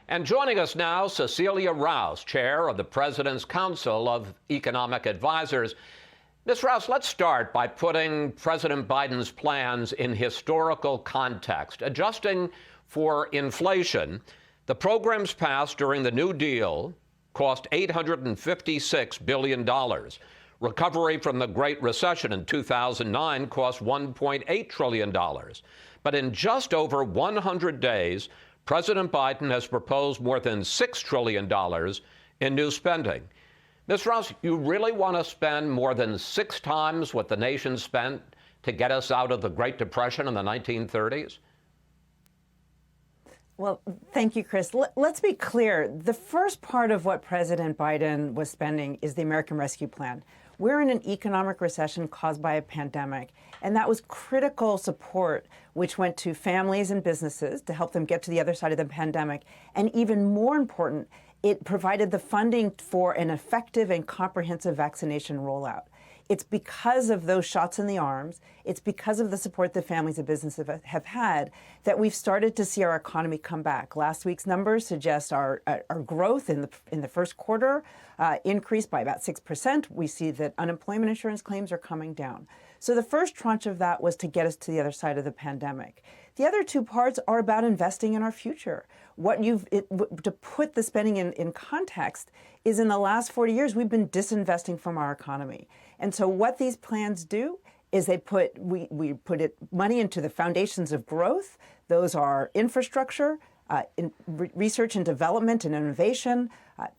And joining us now, Cecilia Rouse, chair of the President's Council of Economic Advisors. Ms. Rouse, let's start by putting President Biden's plans in historical context. Adjusting for inflation, the programs passed during the New Deal cost $856 billion. Recovery from the Great Recession in 2009 cost $1.8 trillion. But in just over 100 days, President Biden has proposed more than $6 trillion in new spending. Ms. Rouse, you really want to spend more than 6 times what the nation spent to get us out of the Great Depression in the 1930s? Well, thank you, Chris. Let's be clear. The first part of what President Biden was spending is the American Rescue Plan. We're in an economic recession caused by a pandemic, and that was critical support which went to families and businesses to help them get to the other side of the pandemic. And even more important, it provided the funding for an effective and comprehensive vaccination rollout. It's because of those shots in the arms, it's because of the support that families and businesses have had that we've started to see our economy come back. Last week's numbers suggest our growth in the first quarter increased by about 6%. We see that unemployment insurance claims are coming down. So the first tranche of that was to get us to the other side of the pandemic. The other two parts are about investing in our future. To put the spending in context is in the last 40 years, we've been disinvesting from our economy. And so what these plans do is we put money into the foundations of growth. Those are infrastructure, research and development and innovation,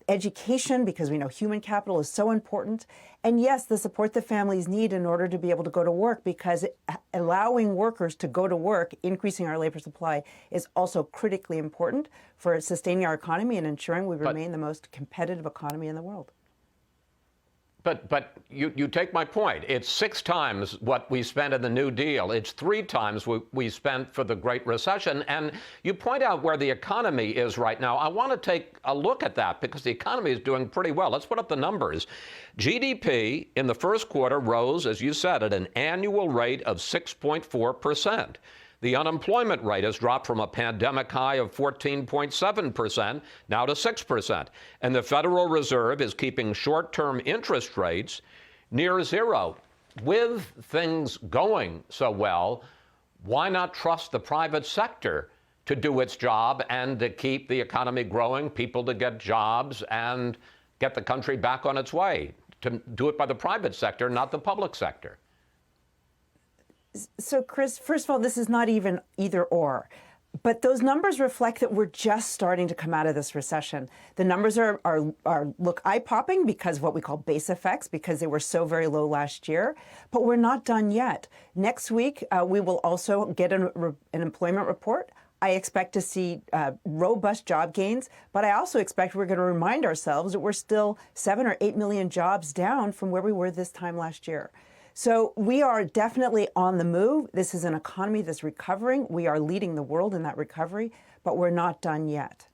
education, because we know human capital is so important. And yes, the support that families need in order to be able to go to work, because allowing workers to go to work, increasing our labor supply, is also critically important for sustaining our economy and ensuring we remain the most competitive economy in the world. But you take my point. It's 6 times what we spent in the New Deal. It's 3 times we spent for the Great Recession. And you point out where the economy is right now. I want to take a look at that because the economy is doing pretty well. Let's put up the numbers. GDP in the first quarter rose, as you said, at an annual rate of 6.4%. The unemployment rate has dropped from a pandemic high of 14.7% now to 6%. And the Federal Reserve is keeping short-term interest rates near zero. With things going so well, why not trust the private sector to do its job and to keep the economy growing, people to get jobs, and get the country back on its way? To do it by the private sector, not the public sector. So, Chris, first of all, this is not even either or. But those numbers reflect that we're just starting to come out of this recession. The numbers look eye-popping because of what we call base effects, because they were so very low last year. But we're not done yet. Next week, we will also get an employment report. I expect to see robust job gains, but I also expect we're going to remind ourselves that we're still 7 or 8 million jobs down from where we were this time last year. So we are definitely on the move. This is an economy that's recovering. We are leading the world in that recovery, but we're not done yet.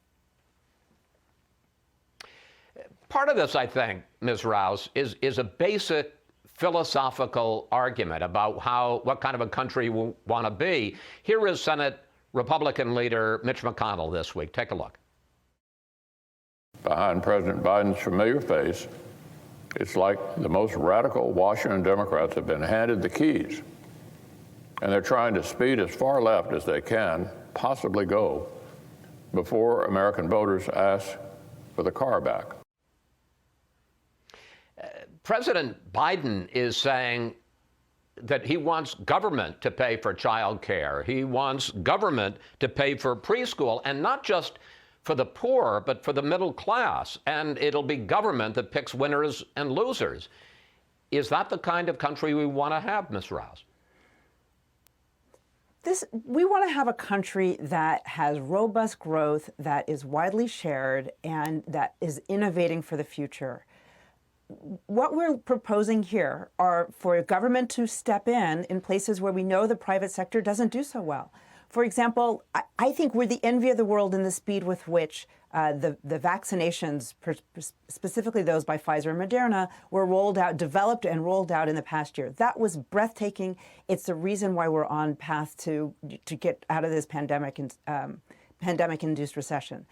Part of this, I think, Ms. Rouse, is a basic philosophical argument about what kind of a country we want to be. Here is Senate Republican leader Mitch McConnell this week. Take a look. Behind President Biden's familiar face, it's like the most radical Washington Democrats have been handed the keys, and they're trying to speed as far left as they can possibly go before American voters ask for the car back. President Biden is saying that he wants government to pay for child care. He wants government to pay for preschool, and not just for the poor, but for the middle class. And it'll be government that picks winners and losers. Is that the kind of country we want to have, Ms. Rouse? We want to have a country that has robust growth, that is widely shared, and that is innovating for the future. What we're proposing here are for government to step in places where we know the private sector doesn't do so well. For example, I think we're the envy of the world in the speed with which the vaccinations, specifically those by Pfizer and Moderna, were developed and rolled out in the past year. That was breathtaking. It's the reason why we're on path to get out of this pandemic-induced recession.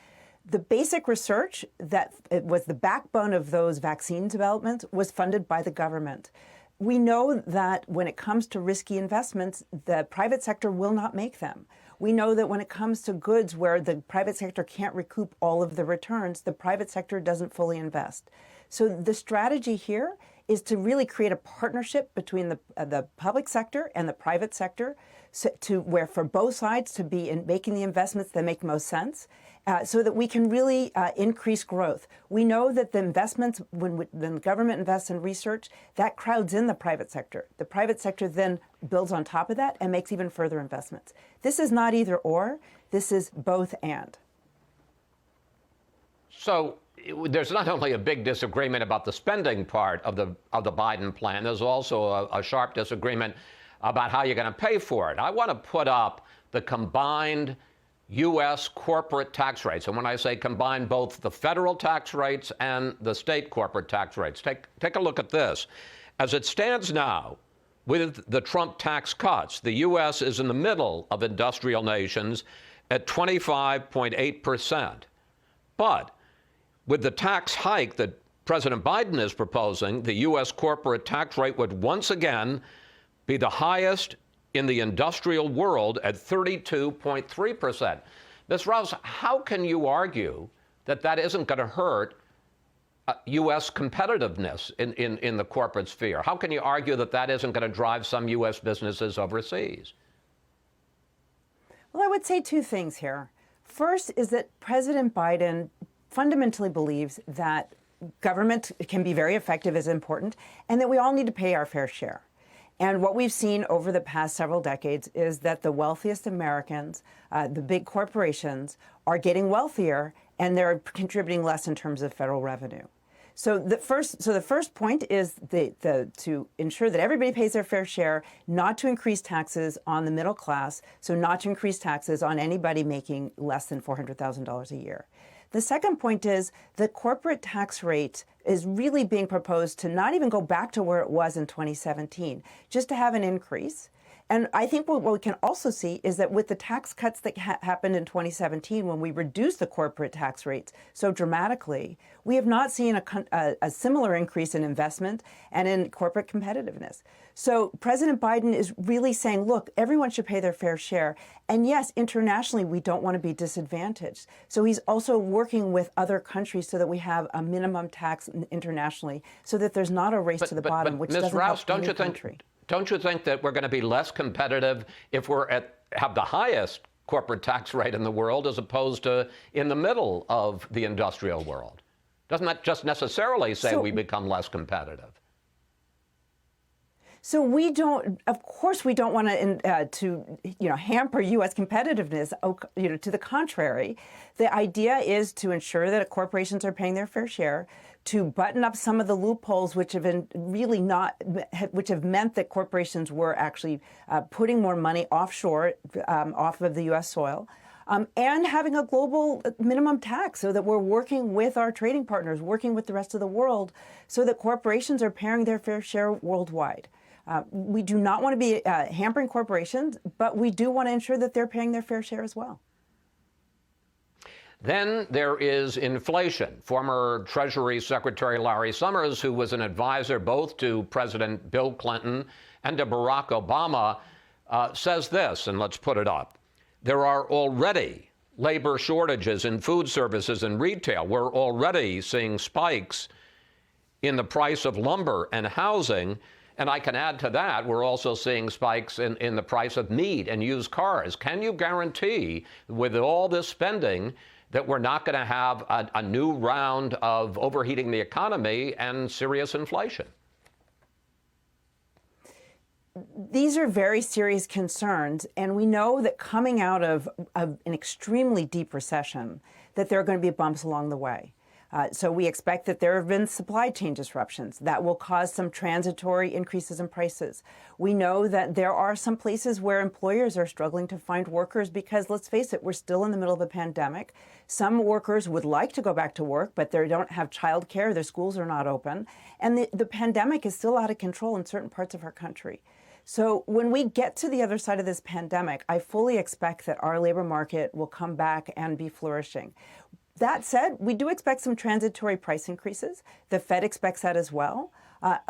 The basic research that it was the backbone of those vaccine developments was funded by the government. We know that when it comes to risky investments, the private sector will not make them. We know that when it comes to goods where the private sector can't recoup all of the returns, the private sector doesn't fully invest. So the strategy here is to really create a partnership between the public sector and the private sector, where for both sides to be in making the investments that make most sense, so that we can really increase growth. We know that the investments, when the government invests in research, that crowds in the private sector. The private sector then builds on top of that and makes even further investments. This is not either or, this is both and. So there's not only a big disagreement about the spending part of the Biden plan, there's also a sharp disagreement about how you're going to pay for it. I want to put up the combined U.S. corporate tax rates. And when I say combined, both the federal tax rates and the state corporate tax rates. Take a look at this. As it stands now, with the Trump tax cuts, the U.S. is in the middle of industrial nations at 25.8%. But with the tax hike that President Biden is proposing, the U.S. corporate tax rate would once again be the highest in the industrial world at 32.3%. Ms. Rouse, how can you argue that that isn't going to hurt U.S. competitiveness in the corporate sphere? How can you argue that that isn't going to drive some U.S. businesses overseas? Well, I would say two things here. First is that President Biden fundamentally believes that government can be very effective, is important, and that we all need to pay our fair share. And what we've seen over the past several decades is that the wealthiest Americans, the big corporations, are getting wealthier, and they're contributing less in terms of federal revenue. So the first point is to ensure that everybody pays their fair share, not to increase taxes on the middle class, so not to increase taxes on anybody making less than $400,000 a year. The second point is the corporate tax rate is really being proposed to not even go back to where it was in 2017, just to have an increase. And I think what we can also see is that with the tax cuts that happened in 2017, when we reduced the corporate tax rates so dramatically, we have not seen a similar increase in investment and in corporate competitiveness. So President Biden is really saying, look, everyone should pay their fair share. And yes, internationally, we don't want to be disadvantaged. So he's also working with other countries so that we have a minimum tax internationally, so that there's not a race to the bottom, which doesn't help any country. Don't you think that we're going to be less competitive if have the highest corporate tax rate in the world as opposed to in the middle of the industrial world? Doesn't that just necessarily say we become less competitive? So we don't, of course, we don't want to hamper U.S. competitiveness. To the contrary, the idea is to ensure that corporations are paying their fair share, to button up some of the loopholes which have meant that corporations were actually putting more money offshore, off of the U.S. soil. And having a global minimum tax so that we're working with our trading partners, working with the rest of the world, so that corporations are paying their fair share worldwide. We do not want to be hampering corporations, but we do want to ensure that they're paying their fair share as well. Then there is inflation. Former Treasury Secretary Larry Summers, who was an advisor both to President Bill Clinton and to Barack Obama, says this, and let's put it up. There are already labor shortages in food services and retail. We're already seeing spikes in the price of lumber and housing. And I can add to that, we're also seeing spikes in the price of meat and used cars. Can you guarantee, with all this spending, that we're not going to have a new round of overheating the economy and serious inflation? These are very serious concerns, and we know that coming out of an extremely deep recession, that there are going to be bumps along the way. So we expect that there have been supply chain disruptions that will cause some transitory increases in prices. We know that there are some places where employers are struggling to find workers because, let's face it, we're still in the middle of a pandemic. Some workers would like to go back to work, but they don't have childcare, their schools are not open, and the pandemic is still out of control in certain parts of our country. So when we get to the other side of this pandemic, I fully expect that our labor market will come back and be flourishing. That said, we do expect some transitory price increases. The Fed expects that as well.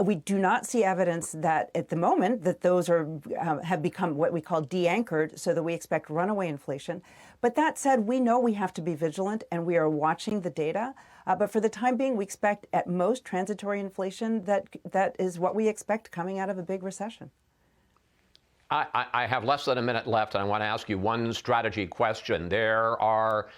We do not see evidence that at the moment that those are have become what we call de-anchored, so that we expect runaway inflation. But that said, we know we have to be vigilant, and we are watching the data. But for the time being, we expect at most transitory inflation that is what we expect coming out of a big recession. I have less than a minute left, and I want to ask you one strategy question. There are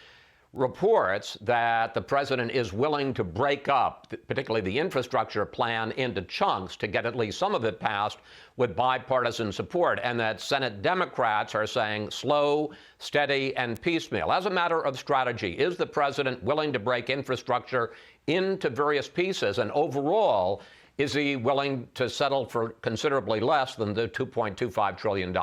reports that the president is willing to break up, particularly the infrastructure plan, into chunks to get at least some of it passed with bipartisan support, and that Senate Democrats are saying slow, steady, and piecemeal. As a matter of strategy, is the president willing to break infrastructure into various pieces? And overall, is he willing to settle for considerably less than the $2.25 trillion?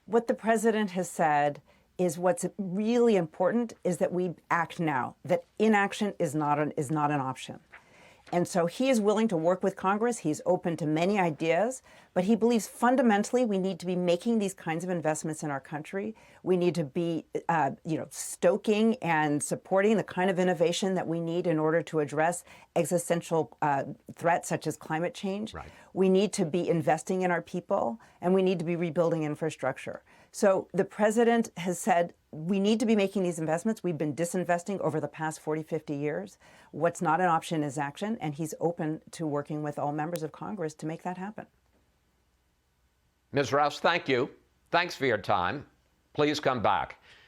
What the president has said is what's really important is that we act now, that inaction is not an option. And so he is willing to work with Congress. He's open to many ideas, but he believes fundamentally we need to be making these kinds of investments in our country. We need to be, stoking and supporting the kind of innovation that we need in order to address existential threats such as climate change. Right. We need to be investing in our people, and we need to be rebuilding infrastructure. So the president has said we need to be making these investments. We've been disinvesting over the past 40, 50 years. What's not an option is action, and he's open to working with all members of Congress to make that happen. Ms. Rouse, thank you. Thanks for your time. Please come back.